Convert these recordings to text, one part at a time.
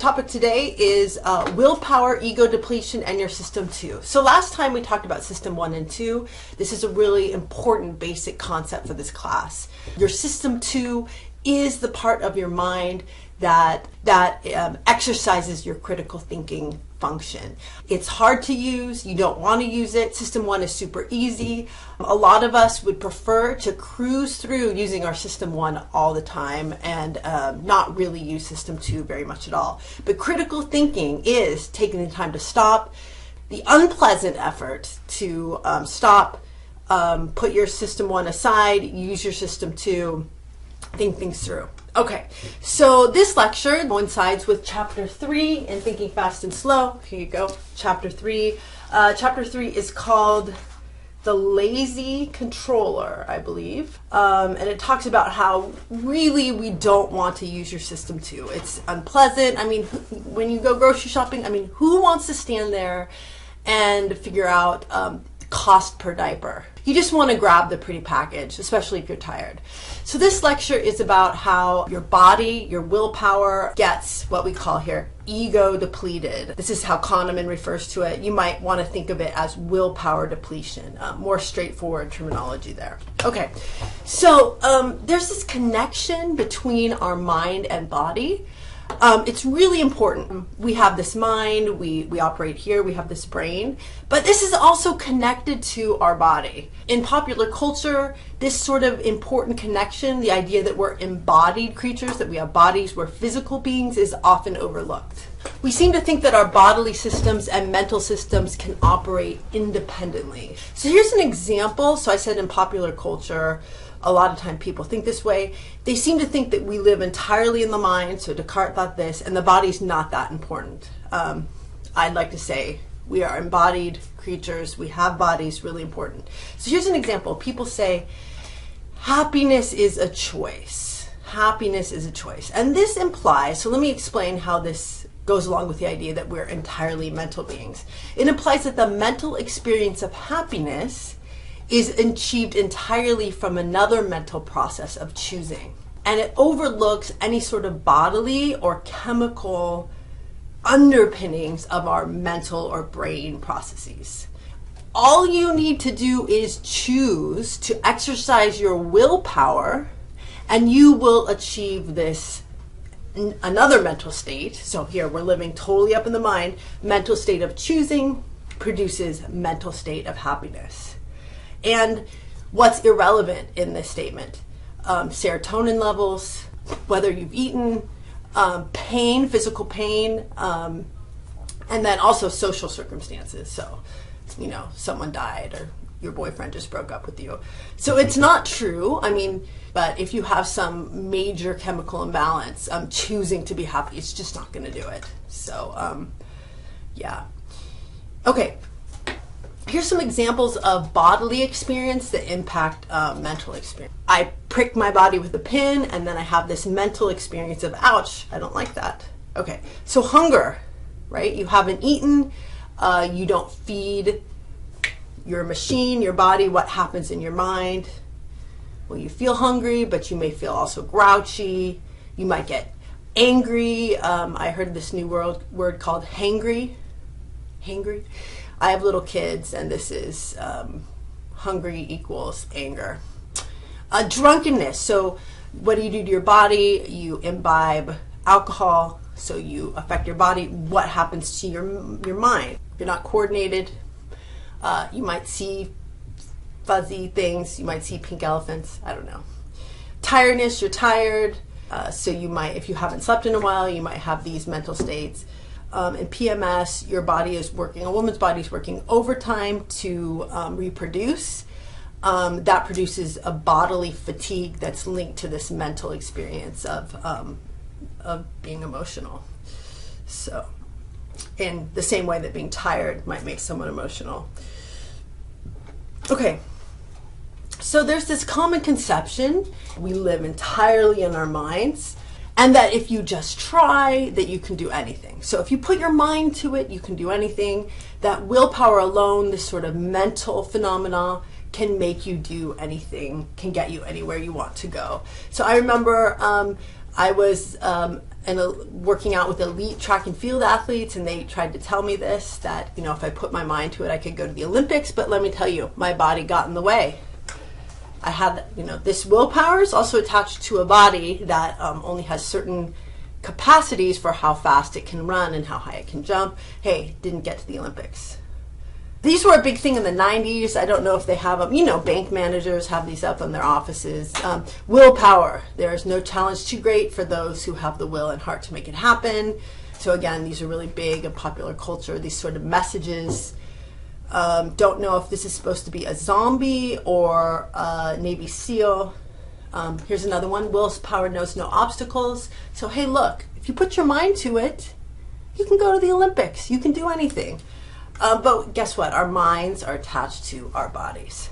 Topic today is willpower, ego depletion, and your system 2. So last time we talked about system 1 and 2. This is a really important basic concept for this class. Your system 2 is the part of your mind that exercises your critical thinking function. It's hard to use. You don't want to use it. System 1 is super easy. A lot of us would prefer to cruise through using our system 1 all the time and not really use system 2 very much at all. But critical thinking is taking the time to stop, the unpleasant effort to stop, put your system 1 aside, use your system 2, think things through. Okay, so this lecture coincides with Chapter 3 in Thinking Fast and Slow. Here you go, Chapter 3. Chapter 3 is called The Lazy Controller, I believe. And it talks about how really we don't want to use your system 2. It's unpleasant. I mean, when you go grocery shopping, I mean, who wants to stand there and figure out cost per diaper? You just want to grab the pretty package, especially if you're tired. So this lecture is about how your body, your willpower, gets what we call here ego depleted. This is how Kahneman refers to it. You might want to think of it as willpower depletion. More straightforward terminology there. Okay, so there's this connection between our mind and body. It's really important. We have this mind, we operate here, we have this brain, but this is also connected to our body. In popular culture, this sort of important connection, the idea that we're embodied creatures, that we have bodies, we're physical beings, is often overlooked. We seem to think that our bodily systems and mental systems can operate independently. So here's an example. So I said in popular culture, a lot of time people think this way. They seem to think that we live entirely in the mind. So Descartes thought this, and the body's not that important. I'd like to say we are embodied creatures. We have bodies, really important. So here's an example. People say, happiness is a choice. Happiness is a choice. And this implies, so let me explain how this goes along with the idea that we're entirely mental beings. It implies that the mental experience of happiness is achieved entirely from another mental process of choosing. And it overlooks any sort of bodily or chemical underpinnings of our mental or brain processes. All you need to do is choose to exercise your willpower, and you will achieve this another mental state. So here we're living totally up in the mind. Mental state of choosing produces mental state of happiness. And what's irrelevant in this statement? Serotonin levels, whether you've eaten, pain, physical pain, and then also social circumstances. So, you know, someone died or your boyfriend just broke up with you. So it's not true. I mean, but if you have some major chemical imbalance, choosing to be happy, it's just not going to do it. So, yeah. Okay. Here's some examples of bodily experience that impact mental experience. I prick my body with a pin, and then I have this mental experience of, ouch, I don't like that. Okay, so hunger, right? You haven't eaten, you don't feed your machine, your body. What happens in your mind? Well, you feel hungry, but you may feel also grouchy. You might get angry. I heard this new word called hangry. Hangry. I have little kids, and this is hungry equals anger. Drunkenness. So what do you do to your body? You imbibe alcohol, so you affect your body. What happens to your mind? If you're not coordinated, you might see fuzzy things. You might see pink elephants. I don't know. Tiredness. You're tired. So you might, if you haven't slept in a while, you might have these mental states. In PMS, your body is working, a woman's body is working overtime to reproduce. That produces a bodily fatigue that's linked to this mental experience of being emotional. So, in the same way that being tired might make someone emotional. Okay, so there's this common conception, we live entirely in our minds, and that if you just try, that you can do anything. So if you put your mind to it, you can do anything. That willpower alone, this sort of mental phenomena, can make you do anything, can get you anywhere you want to go. So I remember I was working out with elite track and field athletes, and they tried to tell me this, that, you know, if I put my mind to it, I could go to the Olympics. But let me tell you, my body got in the way. I had, you know, this willpower is also attached to a body that only has certain capacities for how fast it can run and how high it can jump. Hey, didn't get to the Olympics. These were a big thing in the 90s. I don't know if they have them. You know, bank managers have these up in their offices. Willpower. There is no challenge too great for those who have the will and heart to make it happen. So again, these are really big in popular culture, these sort of messages. Don't know if this is supposed to be a zombie or a Navy SEAL. Here's another one. Willpower knows no obstacles. So hey, look, if you put your mind to it, you can go to the Olympics. You can do anything. But guess what? Our minds are attached to our bodies.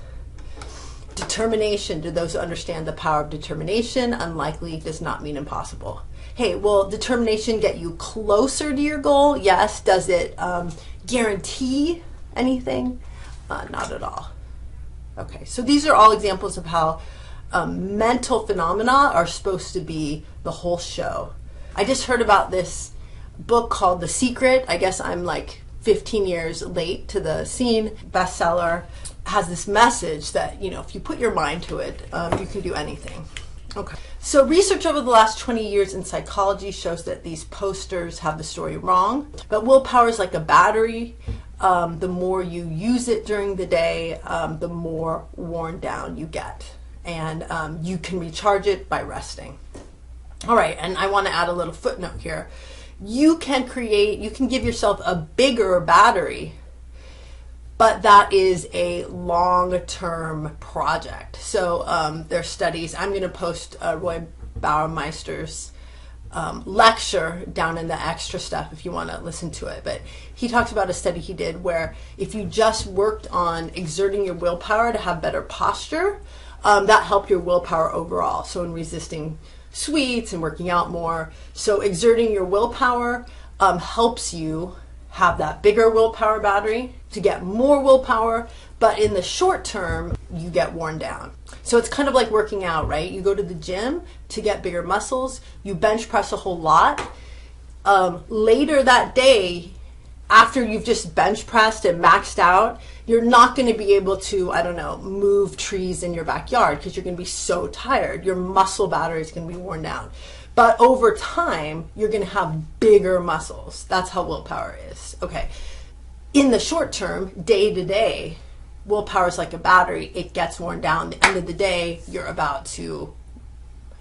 Determination. To those who understand the power of determination, unlikely does not mean impossible. Hey, will determination get you closer to your goal? Yes. Does it guarantee anything? Not at all. Okay, so these are all examples of how mental phenomena are supposed to be the whole show. I just heard about this book called The Secret. I guess I'm like 15 years late to the scene. Bestseller. Has this message that, you know, if you put your mind to it, you can do anything. Okay. So research over the last 20 years in psychology shows that these posters have the story wrong. But willpower is like a battery. The more you use it during the day, the more worn down you get. And you can recharge it by resting. All right, and I want to add a little footnote here. You can give yourself a bigger battery, but that is a long-term project. So there's studies. I'm going to post Roy Baumeister's lecture down in the extra stuff if you want to listen to it. But he talks about a study he did where if you just worked on exerting your willpower to have better posture, that helped your willpower overall. So in resisting sweets and working out more. So exerting your willpower helps you have that bigger willpower battery to get more willpower, but in the short term, you get worn down. So it's kind of like working out, right? You go to the gym to get bigger muscles, you bench press a whole lot. Later that day, after you've just bench pressed and maxed out, you're not going to be able to, I don't know, move trees in your backyard because you're going to be so tired. Your muscle battery is going to be worn down. But over time, you're going to have bigger muscles. That's how willpower is. Okay. In the short term, day to day, willpower is like a battery. It gets worn down. At the end of the day, you're about to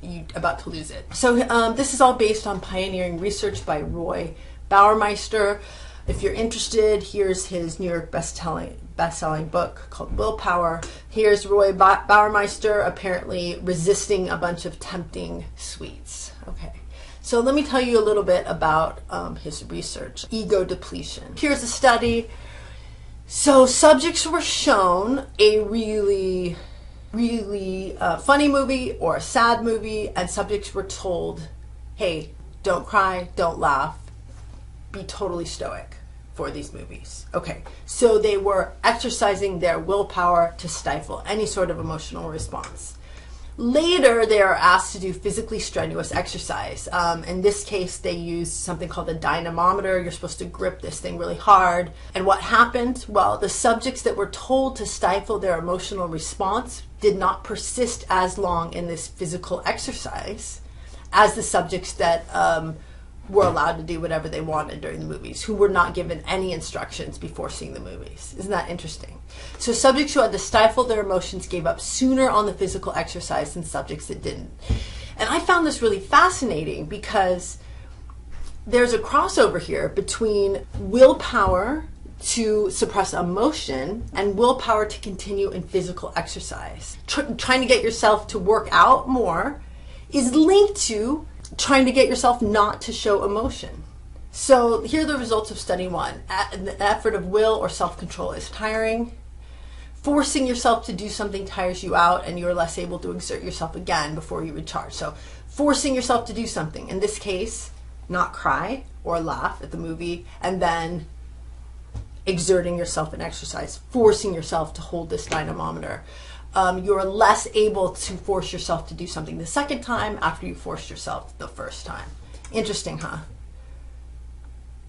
lose it. So this is all based on pioneering research by Roy Baumeister. If you're interested, here's his New York best-selling book called Willpower. Here's Roy Baumeister apparently resisting a bunch of tempting sweets. Okay, so let me tell you a little bit about his research. Ego depletion. Here's a study. So subjects were shown a really funny movie or a sad movie, and subjects were told, hey, don't cry, don't laugh, be totally stoic for these movies. Okay, so they were exercising their willpower to stifle any sort of emotional response. Later, they are asked to do physically strenuous exercise. In this case, they used something called a dynamometer. You're supposed to grip this thing really hard. And what happened? Well, the subjects that were told to stifle their emotional response did not persist as long in this physical exercise as the subjects that were allowed to do whatever they wanted during the movies, who were not given any instructions before seeing the movies. Isn't that interesting? So subjects who had to stifle their emotions gave up sooner on the physical exercise than subjects that didn't. And I found this really fascinating because there's a crossover here between willpower to suppress emotion and willpower to continue in physical exercise. Trying to get yourself to work out more is linked to trying to get yourself not to show emotion. So here are the results of study 1. The effort of will or self-control is tiring. Forcing yourself to do something tires you out and you're less able to exert yourself again before you recharge. So forcing yourself to do something, in this case, not cry or laugh at the movie, and then exerting yourself in exercise, forcing yourself to hold this dynamometer. you're less able to force yourself to do something the second time after you forced yourself the first time. Interesting, huh?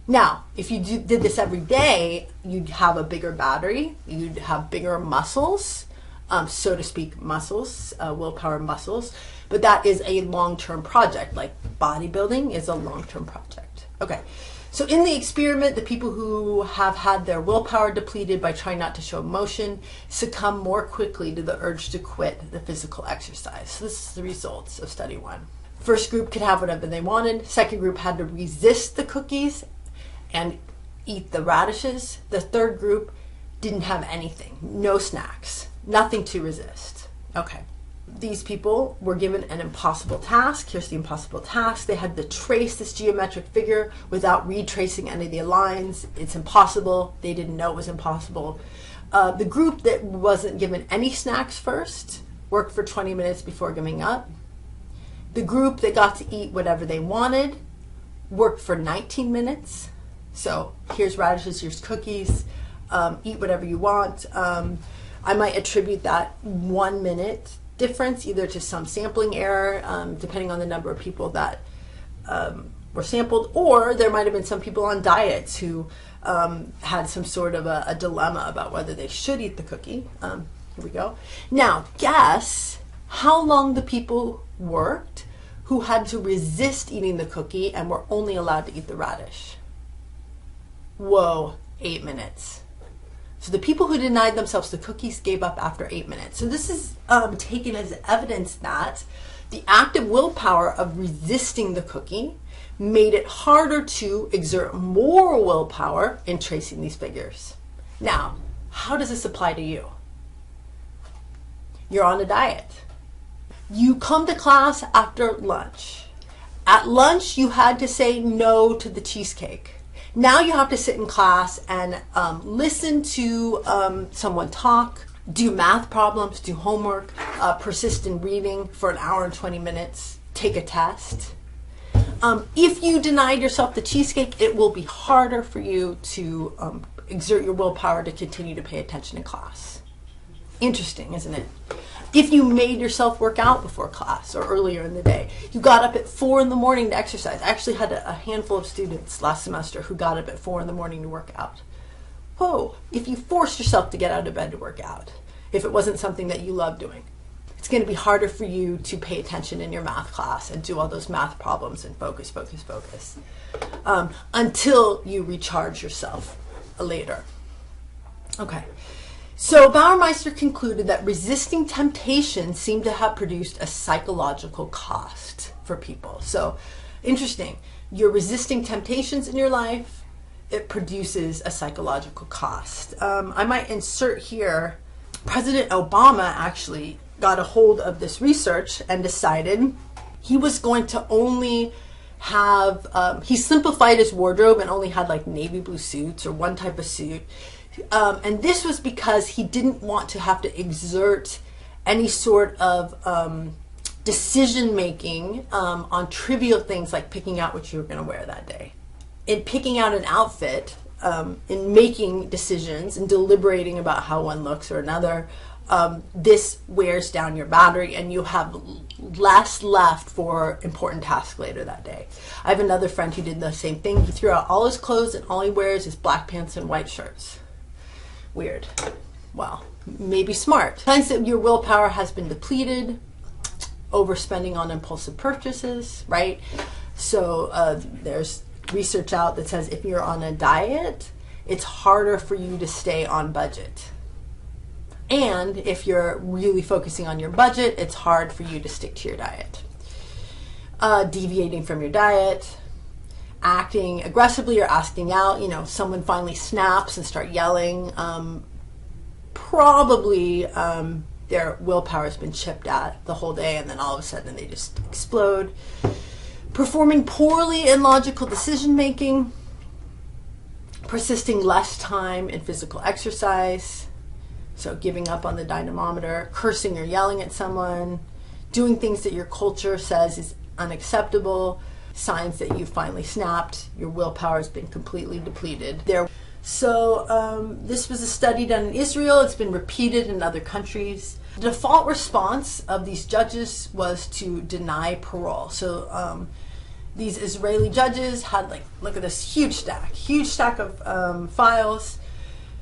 Now, if you did this every day, you'd have a bigger battery, you'd have bigger muscles, so to speak, muscles, willpower muscles, but that is a long-term project, like bodybuilding is a long-term project. Okay, so in the experiment, the people who have had their willpower depleted by trying not to show emotion succumb more quickly to the urge to quit the physical exercise. So this is the results of study 1. First group could have whatever they wanted. Second group had to resist the cookies and eat the radishes. The third group didn't have anything, no snacks, nothing to resist. Okay, these people were given an impossible task. Here's the impossible task. They had to trace this geometric figure without retracing any of the lines. It's impossible. They didn't know it was impossible. The group that wasn't given any snacks first worked for 20 minutes before giving up. The group that got to eat whatever they wanted worked for 19 minutes. So here's radishes, here's cookies, eat whatever you want. I might attribute that 1 minute difference either to some sampling error, depending on the number of people that were sampled, or there might have been some people on diets who had some sort of a dilemma about whether they should eat the cookie. Here we go. Now, guess how long the people worked who had to resist eating the cookie and were only allowed to eat the radish. Whoa, 8 minutes. So the people who denied themselves the cookies gave up after 8 minutes. So this is taken as evidence that the act of willpower of resisting the cookie made it harder to exert more willpower in tracing these figures. Now, how does this apply to you? You're on a diet. You come to class after lunch. At lunch, you had to say no to the cheesecake. Now you have to sit in class and listen to someone talk, do math problems, do homework, persist in reading for an hour and 20 minutes, take a test. If you denied yourself the cheesecake, it will be harder for you to exert your willpower to continue to pay attention in class. Interesting, isn't it? If you made yourself work out before class or earlier in the day, you got up at 4 in the morning to exercise. I actually had a handful of students last semester who got up at 4 in the morning to work out. Whoa, if you forced yourself to get out of bed to work out, if it wasn't something that you love doing, it's going to be harder for you to pay attention in your math class and do all those math problems and focus, until you recharge yourself later. Okay. So Bauermeister concluded that resisting temptation seemed to have produced a psychological cost for people. So interesting, you're resisting temptations in your life, it produces a psychological cost. I might insert here, President Obama actually got a hold of this research and decided he was going to only have, he simplified his wardrobe and only had like navy blue suits or one type of suit. And this was because he didn't want to have to exert any sort of decision making on trivial things like picking out what you were going to wear that day. In picking out an outfit, in making decisions and deliberating about how one looks or another, this wears down your battery and you have less left for important tasks later that day. I have another friend who did the same thing. He threw out all his clothes and all he wears is black pants and white shirts. Weird. Well, maybe smart. Signs that your willpower has been depleted, overspending on impulsive purchases, right? So there's research out that says if you're on a diet, it's harder for you to stay on budget. And if you're really focusing on your budget, it's hard for you to stick to your diet. Deviating from your diet, acting aggressively or asking out, someone finally snaps and start yelling, probably their willpower has been chipped at the whole day and then all of a sudden they just explode. Performing poorly in logical decision making, persisting less time in physical exercise, so giving up on the dynamometer, cursing or yelling at someone, doing things that your culture says is unacceptable, signs that you finally snapped, your willpower has been completely depleted. So this was a study done in Israel. It's been repeated in other countries. The default response of these judges was to deny parole. So these Israeli judges had, like, look at this huge stack of files.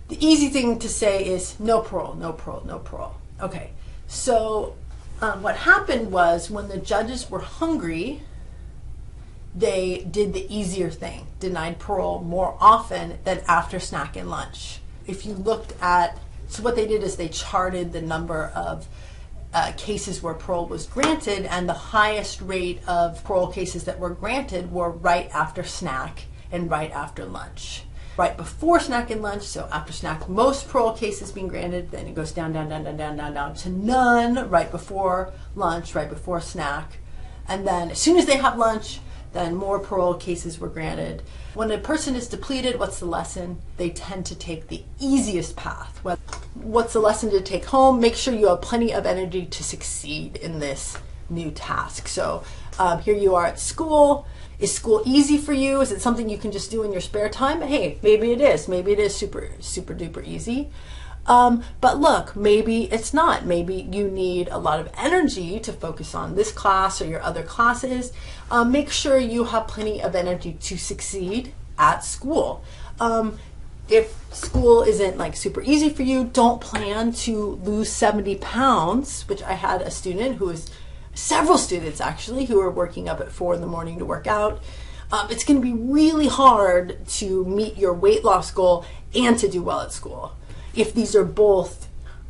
The easy thing to say is no parole, no parole, no parole. Okay, so what happened was when the judges were hungry, they did the easier thing, denied parole more often than after snack and lunch. If you looked at, so what they did is they charted the number of cases where parole was granted, and the highest rate of parole cases that were granted were right after snack and right after lunch. Right before snack and lunch, so after snack, most parole cases being granted, then it goes down to none right before lunch, right before snack. And then as soon as they have lunch, then more parole cases were granted. When a person is depleted, what's the lesson? They tend to take the easiest path. What's the lesson to take home? Make sure you have plenty of energy to succeed in this new task. So here you are at school. Is school easy for you? Is it something you can just do in your spare time? Hey, maybe it is. Maybe it is super duper easy. But look, maybe it's not. Maybe you need a lot of energy to focus on this class or your other classes. Make sure you have plenty of energy to succeed at school. If school isn't like super easy for you, don't plan to lose 70 pounds, which I had a student who was, several students actually, who were working up at 4 in the morning to work out. It's going to be really hard to meet your weight loss goal and to do well at school. If these are both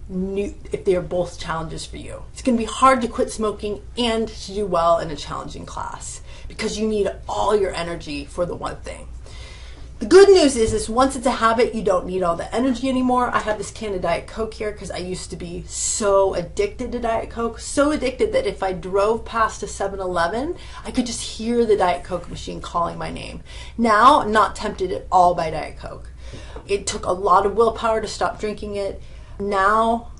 if they are both challenges for you. It's going to be hard to quit smoking and to do well in a challenging class because you need all your energy for the one thing. The good news is once it's a habit, you don't need all the energy anymore. I have this can of Diet Coke here because I used to be so addicted to Diet Coke, so addicted that if I drove past a 7-Eleven, I could just hear the Diet Coke machine calling my name. Now, I'm not tempted at all by Diet Coke. It took a lot of willpower to stop drinking it. Now,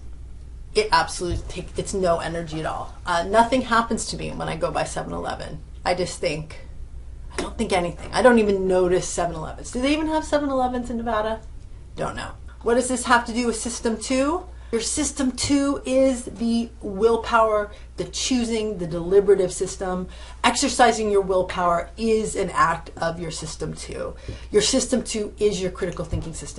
it absolutely it's no energy at all. Nothing happens to me when I go by 7-Eleven. I just think, I don't think anything. I don't even notice 7-Elevens. Do they even have 7-Elevens in Nevada? Don't know. What does this have to do with System 2? Your System 2 is the willpower, the choosing, the deliberative system. Exercising your willpower is an act of your System 2. Your System 2 is your critical thinking system.